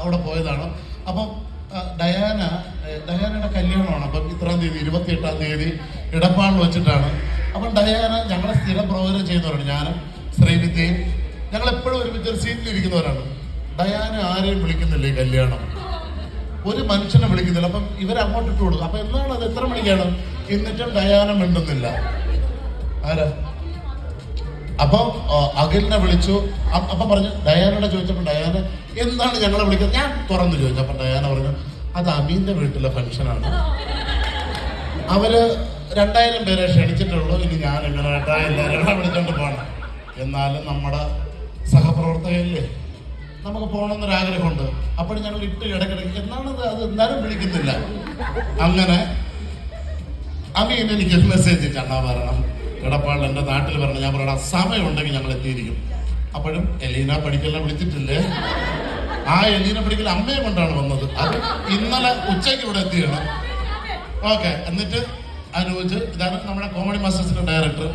അവിടെ പോയതാണ്. അപ്പം ഡയാനയുടെ കല്യാണമാണ്. അപ്പം 28-ാം തീയതി ഇടപ്പാളിൽ വെച്ചിട്ടാണ്. അപ്പം ഡയാന ഞങ്ങളെ സ്ഥിരം പ്രോഗ്രാം ചെയ്യുന്നവരാണ്. ഞാനും ശ്രീവിദ്യയും ഞങ്ങളെപ്പോഴും ഒരുമിച്ച് ഒരു സീറ്റിലിരിക്കുന്നവരാണ്. ഡയാന ആരെയും വിളിക്കുന്നില്ല ഈ കല്യാണം, ഒരു മനുഷ്യനെ വിളിക്കുന്നില്ല. അപ്പം ഇവരങ്ങോട്ട് ഇട്ട് കൊടുക്കും. അപ്പം എന്താണ് അത്, എത്ര മണിക്കാണ്? എന്നിട്ടും ഡയാന മിണ്ടുന്നില്ല. ആരാ? അപ്പം അഖിലിനെ വിളിച്ചു. അപ്പം പറഞ്ഞു, ഡയാനോടെ ചോദിച്ചപ്പോൾ ഡയാന എന്താണ് ഞങ്ങളെ വിളിക്കുന്നത്, ഞാൻ തുറന്നു ചോദിച്ചു. അപ്പം ഡയാന പറഞ്ഞു, അത് അമീന്റെ വീട്ടിലെ ഫംഗ്ഷനാണ്, അവര് 2000 പേരെ ക്ഷണിച്ചിട്ടുള്ളൂ, ഇനി ഞാൻ എങ്ങനെ എല്ലാവരും വിളിച്ചോണ്ട് പോകണം. എന്നാലും നമ്മുടെ സഹപ്രവർത്തകയല്ലേ, നമുക്ക് പോകണമെന്നൊരാഗ്രഹമുണ്ട്. അപ്പോൾ ഞങ്ങൾ ഇട്ട് ഇടയ്ക്കിടയ്ക്ക് എന്നാണത്, അത് എന്നാലും വിളിക്കുന്നില്ല. അങ്ങനെ അമീൻ എനിക്കൊരു മെസ്സേജ്, കണ്ണാ വരണം, ഇടപ്പാളിൽ എൻ്റെ നാട്ടിൽ വരണം. ഞാൻ പറയണം, സമയമുണ്ടെങ്കിൽ ഞങ്ങൾ എത്തിയിരിക്കും. അപ്പോഴും എലീന പഠിക്കലിനെ വിളിച്ചിട്ടില്ലേ? ആ എലീന പഠിക്കൽ അമ്മയെ കൊണ്ടാണ് വന്നത്. അത് ഇന്നലെ ഉച്ചയ്ക്ക് ഇവിടെ എത്തിയാണ്. ഓക്കെ, എന്നിട്ട് അനൂജ്, ഇതാണ് നമ്മുടെ കോമഡി മാസ്റ്റേഴ്സിന്റെ ഡയറക്ടർ.